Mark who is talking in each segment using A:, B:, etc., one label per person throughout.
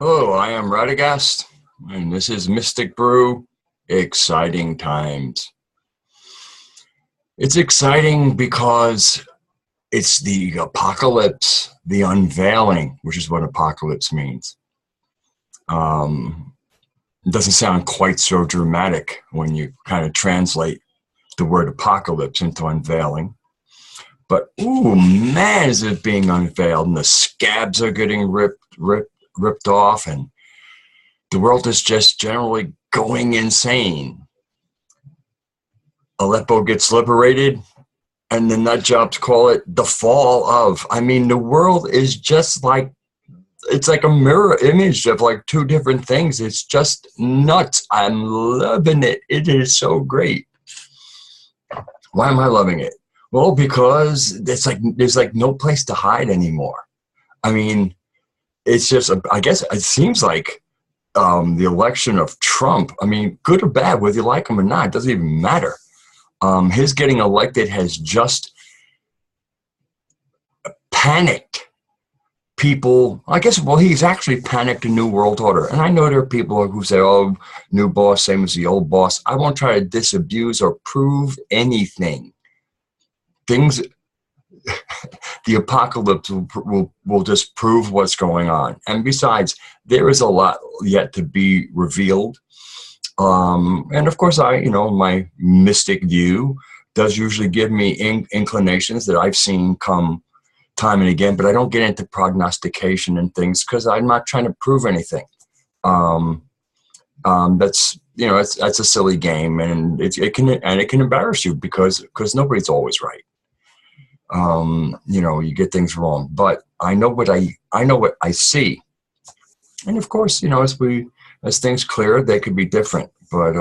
A: Hello, I am Radagast, and this is Mystic Brew. Exciting times. It's exciting because it's the apocalypse, the unveiling, which is what apocalypse means. It doesn't sound quite so dramatic when you kind of translate the word apocalypse into unveiling. But, ooh, man, is it being unveiled, and the scabs are getting ripped off, and the world is just generally going insane. Aleppo gets liberated, and the nut jobs call it the fall of. I mean, the world is just like, it's like a mirror image of like two different things. It's just nuts. I'm loving it. It is so great. Why am I loving it? Well, because it's like there's like no place to hide anymore. I mean, it's just, I guess it seems like the election of Trump, I mean, good or bad, whether you like him or not, it doesn't even matter. His getting elected has just panicked people. I guess, well, he's actually panicked a new world order. And I know there are people who say, oh, new boss, same as the old boss. I won't try to disabuse or prove anything. Things, the apocalypse will just prove what's going on. And besides, there is a lot yet to be revealed. And of course, my mystic view does usually give me inclinations that I've seen come time and again, but I don't get into prognostication and things because I'm not trying to prove anything. That's a silly game, and it can embarrass you because nobody's always right. You get things wrong, but I know what I see. And of course, as things clear, they could be different, but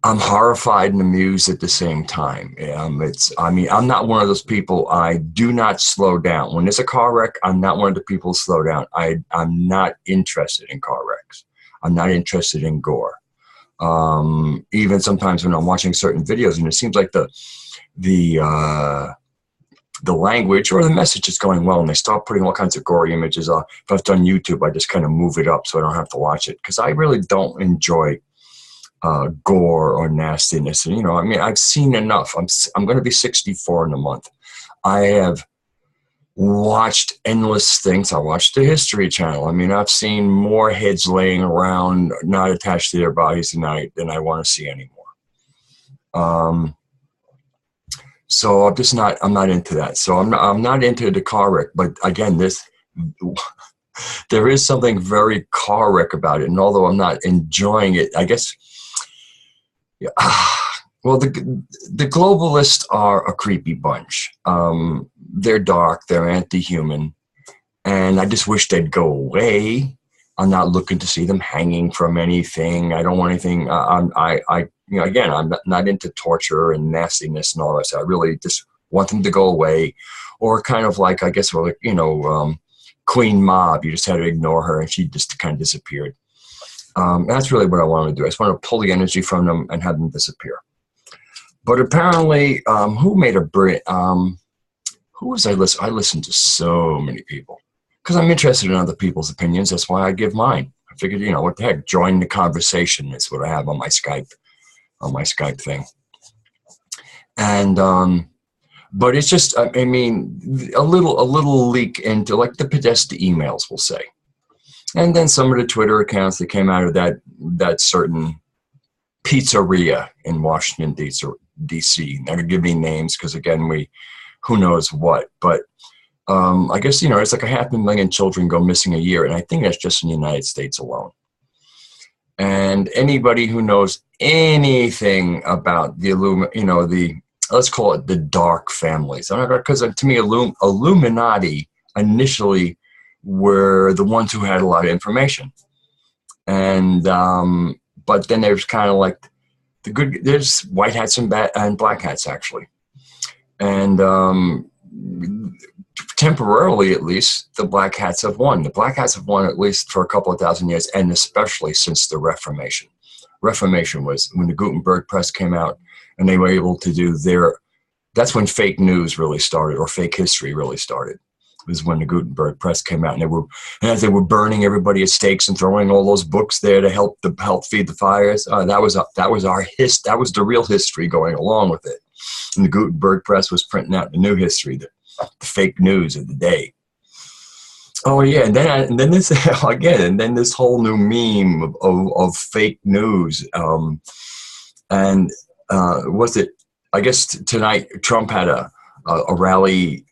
A: I'm horrified and amused at the same time. I'm not one of those people. I do not slow down. When there's a car wreck, I'm not one of the people who slow down. I'm not interested in car wrecks. I'm not interested in gore. Even sometimes when I'm watching certain videos and it seems like the language or the message is going well and they start putting all kinds of gory images on. If I've done YouTube, I just kind of move it up so I don't have to watch it because I really don't enjoy gore or nastiness. And, I've seen enough. I'm going to be 64 in a month. I have watched endless things. I watched the History Channel. I've seen more heads laying around, not attached to their bodies tonight than I want to see anymore. So I'm not into that. So I'm not into the car wreck. But again, there is something very car wreck about it. And although I'm not enjoying it, I guess, well, the globalists are a creepy bunch. They're dark, they're anti-human, and I just wish they'd go away. I'm not looking to see them hanging from anything. I don't want anything. Again, I'm not into torture and nastiness and all that. So I really just want them to go away, or kind of like, I guess, Queen Mob. You just had to ignore her, and she just kind of disappeared. That's really what I want to do. I just want to pull the energy from them and have them disappear. But apparently, who made a brilliant? Who was I listening? I listened to so many people because I'm interested in other people's opinions. That's why I give mine. I figured, what the heck? Join the conversation. That's what I have on my Skype thing. And but it's just, a little leak into like the Podesta emails, we'll say, and then some of the Twitter accounts that came out of that certain pizzeria in Washington D.C. Not gonna give any names because again, who knows what, but I guess it's like 500,000 children go missing a year, and I think that's just in the United States alone. And anybody who knows anything about the let's call it the dark families, because to me, Illuminati initially were the ones who had a lot of information, and but then there's kind of like there's white hats and black hats actually, and temporarily at least the black hats have won. The black hats have won at least for a couple of thousand years, and especially since the Reformation. Reformation was when the Gutenberg press came out, and they were able to do that's when fake news really started, or fake history really started. was when the Gutenberg press came out, and as they were burning everybody at stakes and throwing all those books there to help feed the fires. That was the real history going along with it. And the Gutenberg press was printing out the new history, the fake news of the day. Oh yeah, and then this again, and then this whole new meme of fake news. Was it? I guess tonight Trump had a rally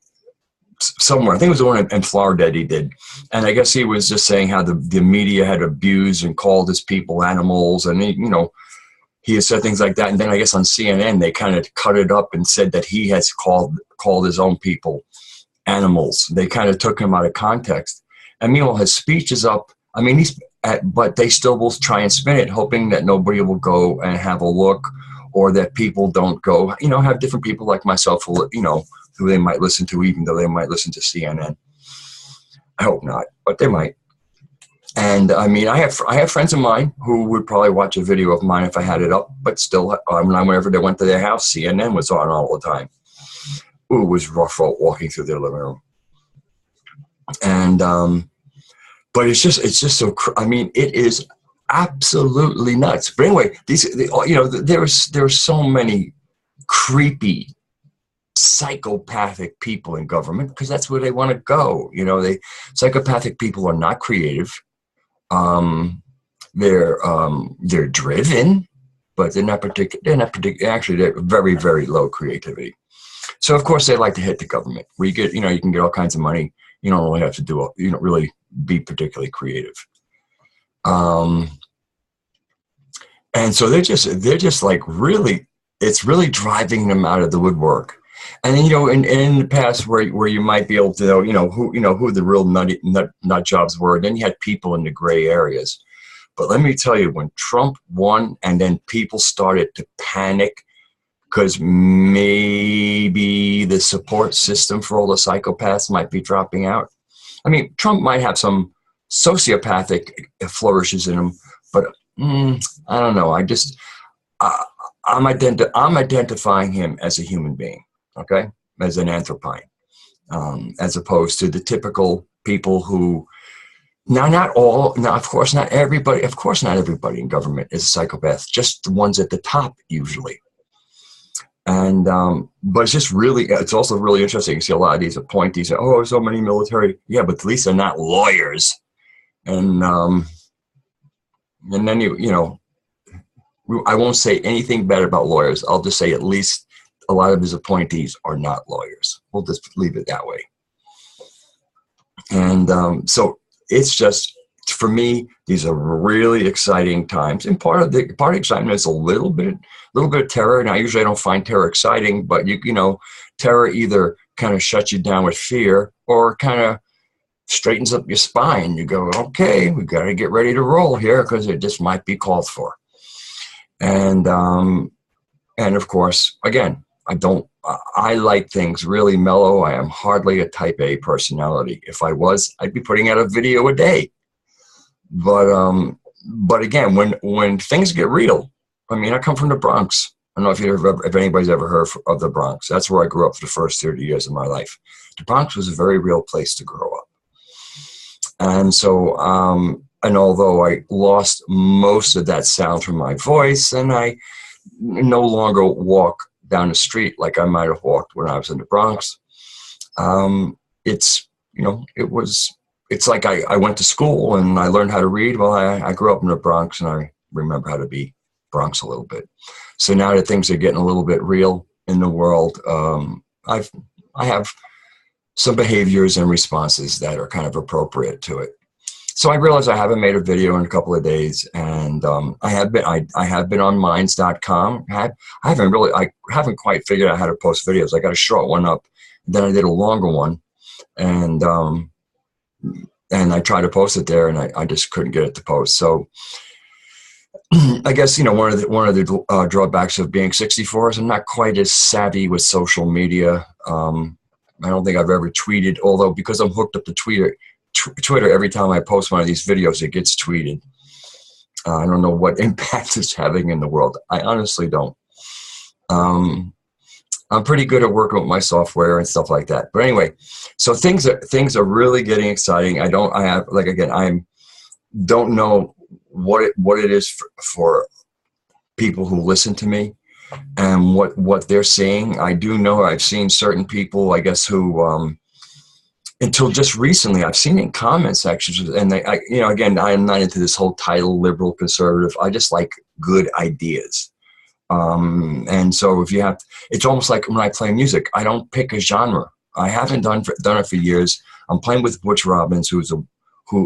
A: somewhere. I think it was the one in Florida that he did, and I guess he was just saying how the media had abused and called his people animals, and he had said things like that. And then I guess on CNN they kind of cut it up and said that he has called his own people animals. They kind of took him out of context. And meanwhile, his speech is up. I mean, but they still will try and spin it, hoping that nobody will go and have a look, or that people don't go. Have different people like myself who they might listen to, even though they might listen to CNN. I hope not, but they might. And I mean, I have friends of mine who would probably watch a video of mine if I had it up, but still, whenever they went to their house, CNN was on all the time. Ooh, it was rough walking through their living room. And but it's just so. I mean, it is absolutely nuts. But anyway, there are so many creepy, psychopathic people in government, because that's where they want to go. Psychopathic people are not creative. They're driven, but they're not particular. Actually, they're very, very low creativity. So of course they like to hit the government, where you can get all kinds of money. You don't really have to really be particularly creative. And so they're just like really, it's really driving them out of the woodwork. And then, in the past where you might be able to know, who the real nut jobs were, then you had people in the gray areas. But let me tell you, when Trump won and then people started to panic because maybe the support system for all the psychopaths might be dropping out. I mean, Trump might have some sociopathic flourishes in him, but I don't know. I'm identifying him as a human being, okay, as an anthropine, as opposed to the typical people who. Now, of course, not everybody in government is a psychopath. Just the ones at the top, usually. And but it's also really interesting. You see a lot of these appointees say, "Oh, so many military." Yeah, but at least they're not lawyers. And then I won't say anything bad about lawyers. I'll just say at least a lot of his appointees are not lawyers. We'll just leave it that way. And so it's just, for me, these are really exciting times. And part of the excitement is a little bit of terror. Now, usually I don't find terror exciting, but terror either kind of shuts you down with fear or kind of straightens up your spine. You go, okay, we got to get ready to roll here because it just might be called for. And of course, again, I like things really mellow. I am hardly a type A personality. If I was, I'd be putting out a video a day. But again, when things get real, I mean, I come from the Bronx. I don't know if anybody's ever heard of the Bronx. That's where I grew up for the first 30 years of my life. The Bronx was a very real place to grow up. And so, and although I lost most of that sound from my voice, and I no longer walk down the street like I might have walked when I was in the Bronx, it's like I went to school and I learned how to read. Well, I grew up in the Bronx and I remember how to be Bronx a little bit. So now that things are getting a little bit real in the world, I have some behaviors and responses that are kind of appropriate to it. So I realized I haven't made a video in a couple of days, and I have been on minds.com. I haven't quite figured out how to post videos. I got a short one up, then I did a longer one, and I tried to post it there, and I just couldn't get it to post. So I guess one of the drawbacks of being 64 is I'm not quite as savvy with social media. I don't think I've ever tweeted, although because I'm hooked up to Twitter, every time I post one of these videos, it gets tweeted. I don't know what impact it's having in the world. I honestly don't. I'm pretty good at working with my software and stuff like that. But anyway, so things are really getting exciting. I have, like, again, don't know what it is for people who listen to me and what they're seeing. I do know I've seen certain people, I guess, who until just recently I've seen in comment sections, and again, I am not into this whole title liberal conservative. I just like good ideas. And so it's almost like when I play music, I don't pick a genre. I haven't done it for years. I'm playing with Butch Robbins, who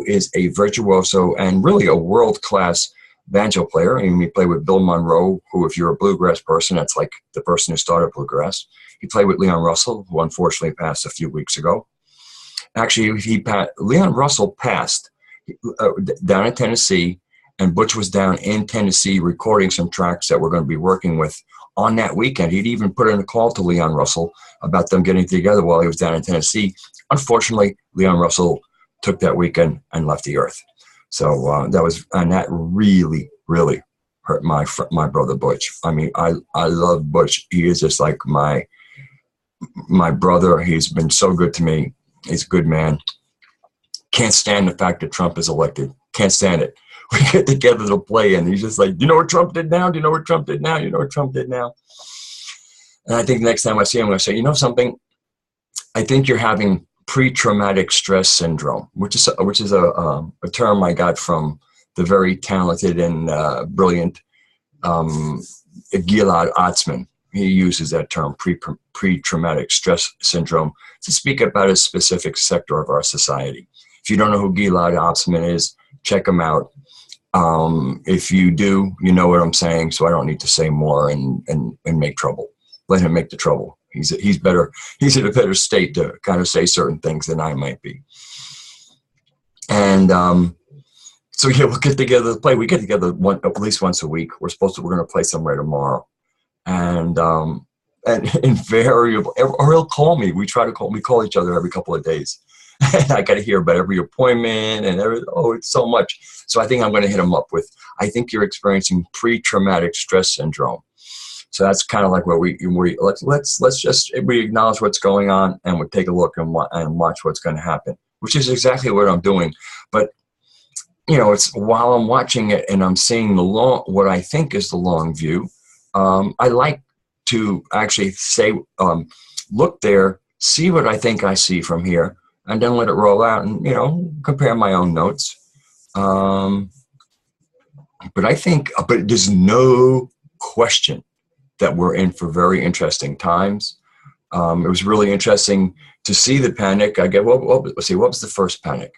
A: is a virtuoso and really a world-class banjo player. And we play with Bill Monroe, who, if you're a bluegrass person, that's like the person who started bluegrass. He played with Leon Russell, who unfortunately passed a few weeks ago. Actually, Leon Russell passed down in Tennessee, and Butch was down in Tennessee recording some tracks that we're going to be working with on that weekend. He'd even put in a call to Leon Russell about them getting together while he was down in Tennessee. Unfortunately, Leon Russell took that weekend and left the earth. So that really, really hurt my brother Butch. I mean, I love Butch. He is just like my brother. He's been so good to me. He's a good man. Can't stand the fact that Trump is elected. Can't stand it. We get together to play, and he's just like, do you know what Trump did now? Do you know what Trump did now? You know what Trump did now? And I think next time I see him, I'm going to say, you know something? I think you're having pre-traumatic stress syndrome, which is a term I got from the very talented and brilliant Gilad Atzmon. He uses that term, pre-traumatic stress syndrome, to speak about a specific sector of our society. If you don't know who Gilad Atzmon is, check him out. If you do, you know what I'm saying, so I don't need to say more and make trouble. Let him make the trouble. He's better. He's in a better state to kind of say certain things than I might be. And so yeah, we'll get together to play. We get together at least once a week. We're going to play somewhere tomorrow, and invariable, or he'll call me. We call each other every couple of days. And I got to hear about every appointment and it's so much. So I think I'm going to hit him up with, I think you're experiencing pre-traumatic stress syndrome. So that's kind of like what let's just acknowledge what's going on, and we'll take a look and watch what's going to happen, which is exactly what I'm doing. But it's while I'm watching it and I'm seeing what I think is the long view. I like to actually say, look there, see what I think I see from here, and then let it roll out and, compare my own notes. But there's no question that we're in for very interesting times. It was really interesting to see the panic. Let's see, what was the first panic?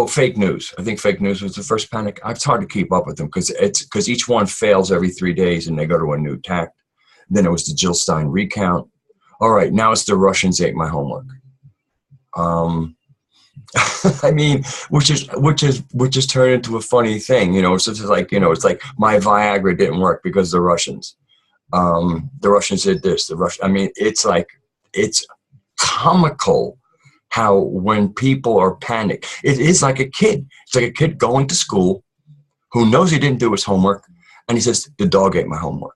A: Fake news. I think fake news was the first panic. It's hard to keep up with them because each one fails every 3 days and they go to a new tack. Then it was the Jill Stein recount. All right, now it's the Russians ate my homework. I mean, which is turned into a funny thing, It's just like, it's like my Viagra didn't work because the Russians. The Russians did this. I mean, it's comical how when people are panicked, it is like a kid. It's like a kid going to school who knows he didn't do his homework, and he says, the dog ate my homework.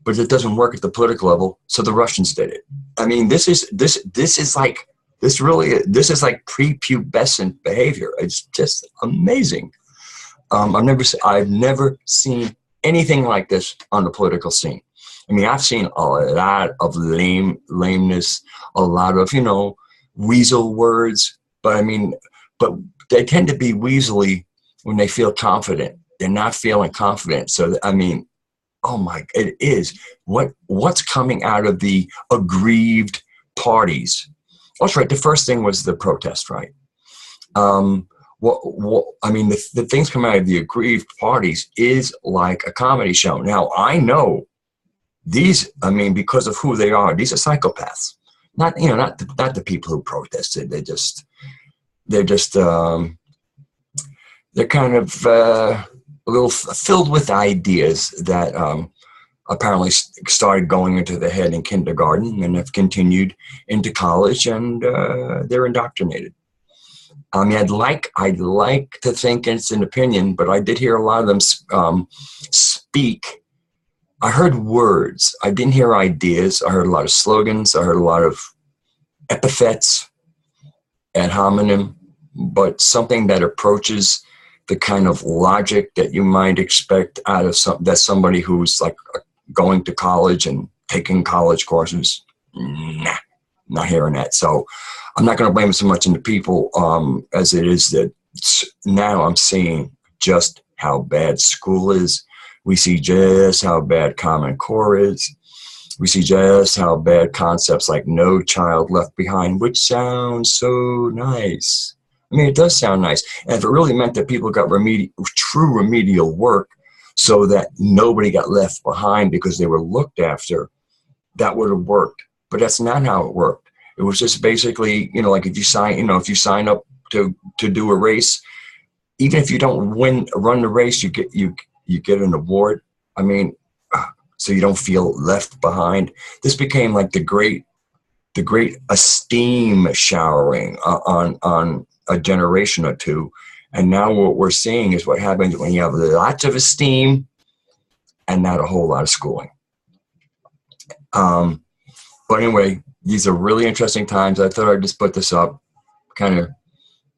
A: But it doesn't work at the political level, so the Russians did it. I mean, this is like prepubescent behavior. It's just amazing. I've never seen anything like this on the political scene. I mean, I've seen a lot of lameness, a lot of weasel words, but they tend to be weaselly when they feel confident. They're not feeling confident, so I mean. Oh my! It is what's coming out of the aggrieved parties. That's right. The first thing was the protest, right? I mean, the things coming out of the aggrieved parties is like a comedy show. Now I know these. I mean, because of who they are, these are psychopaths. Not the people who protested. They're kind of. A little filled with ideas that apparently started going into the head in kindergarten and have continued into college, and they're indoctrinated. I mean, I'd like to think it's an opinion, but I did hear a lot of them speak I heard words. I didn't hear ideas. I heard a lot of slogans. I heard a lot of epithets, ad hominem, but something that approaches the kind of logic that you might expect out of somebody who's like going to college and taking college courses. Nah, not hearing that. So I'm not going to blame it so much on the people as it is that now I'm seeing just how bad school is. We see just how bad Common Core is. We see just how bad concepts like No Child Left Behind, which sounds so nice. I mean, it does sound nice. And if it really meant that people got true remedial work so that nobody got left behind because they were looked after, that would have worked. But that's not how it worked. It was just basically, like if you sign up to do a race, even if you don't run the race, you get an award. I mean, so you don't feel left behind. This became like the great esteem showering on a generation or two. And now what we're seeing is what happens when you have lots of esteem and not a whole lot of schooling. But anyway, these are really interesting times. I thought I'd just put this up. I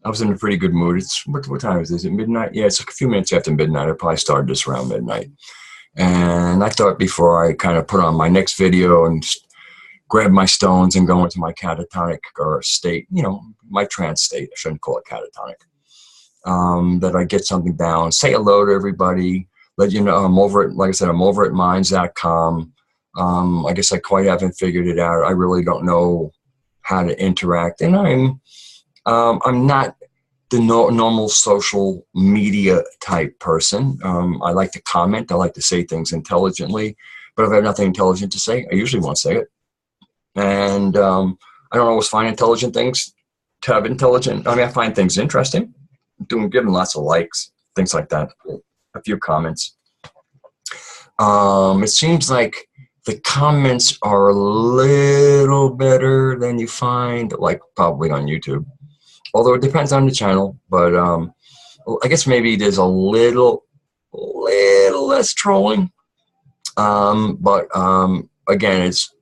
A: was in a pretty good mood. What time is this? Is it midnight? Yeah, it's a few minutes after midnight. I probably started this around midnight. And I thought before I kind of put on my next video and grab my stones and go into my catatonic or state, my trance state, I shouldn't call it catatonic, that I get something down, say hello to everybody, let you know I'm over at minds.com. I guess I quite haven't figured it out. I really don't know how to interact. And I'm not the normal social media type person. I like to comment. I like to say things intelligently. But if I have nothing intelligent to say, I usually won't say it. And I don't always find intelligent things to have intelligent. I find things interesting. Giving lots of likes, things like that. A few comments. It seems like the comments are a little better than you find, like probably on YouTube. Although it depends on the channel, but I guess maybe there's a little less trolling. But again, it's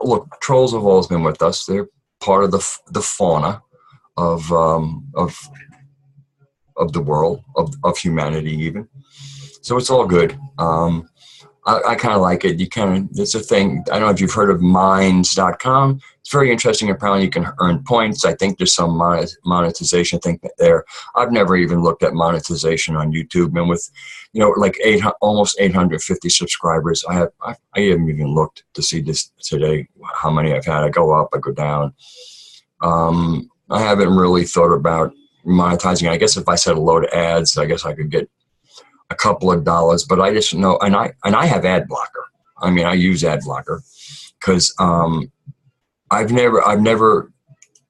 A: look, trolls have always been with us. They're part of the fauna of the world, of humanity even. So it's all good. I kind of like it. It's a thing. I don't know if you've heard of minds.com. It's very interesting. Apparently you can earn points. I think there's some monetization thing there. I've never even looked at monetization on YouTube. And with, like almost 850 subscribers, I haven't even looked to see this today, how many I've had. I go up, I go down. I haven't really thought about monetizing. I guess if I set a load of ads, I guess I could get a couple of dollars, but I just know, and I have ad blocker. I use ad blocker because I've never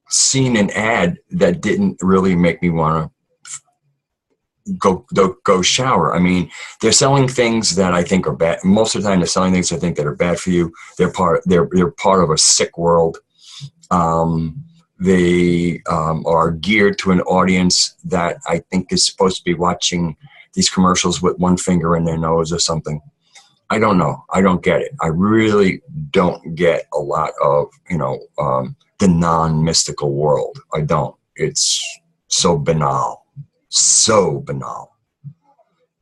A: seen an ad that didn't really make me want to go shower. They're selling things that I think are bad. Most of the time, they're selling things I think that are bad for you. They're part of a sick world. They are geared to an audience that I think is supposed to be watching these commercials with one finger in their nose or something. I don't know. I don't get it. I really don't get a lot of, the non-mystical world. I don't. It's so banal. So banal.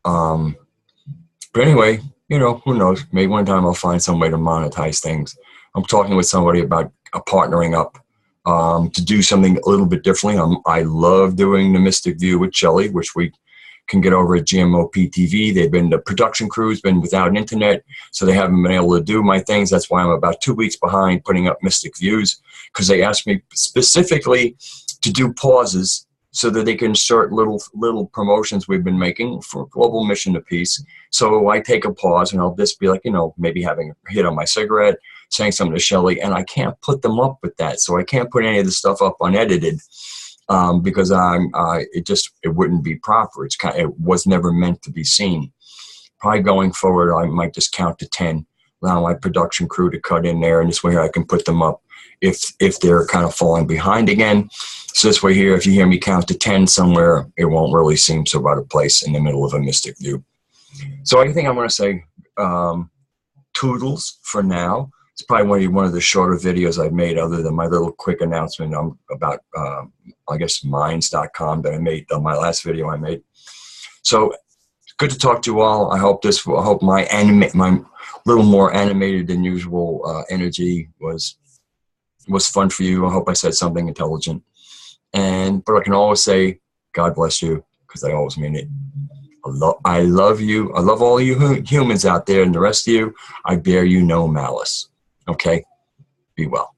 A: But anyway, who knows? Maybe one time I'll find some way to monetize things. I'm talking with somebody about partnering up to do something a little bit differently. I love doing the Mystic View with Shelley, which we can get over at GMOP TV. The production crew's been without an internet, so they haven't been able to do my things. That's why I'm about 2 weeks behind putting up Mystic Views, because they asked me specifically to do pauses so that they can insert little promotions we've been making for Global Mission to Peace. So I take a pause and I'll just be like, maybe having a hit on my cigarette, saying something to Shelley, and I can't put them up with that. So I can't put any of the stuff up unedited. Because it wouldn't be proper. It was never meant to be seen. Probably going forward, I might just count to 10, allow my production crew to cut in there, and this way here I can put them up if they're kind of falling behind again. So this way here, if you hear me count to 10 somewhere, it won't really seem so out of place in the middle of a Mystic View. So I think I'm going to say toodles for now. It's probably one of the shorter videos I've made, other than my little quick announcement about, I guess, minds.com that I made on my last video I made. So good to talk to you all. I hope my little more animated than usual energy was fun for you. I hope I said something intelligent. But I can always say, God bless you, because I always mean it. I love you. I love all you humans out there, and the rest of you, I bear you no malice. Okay? Be well.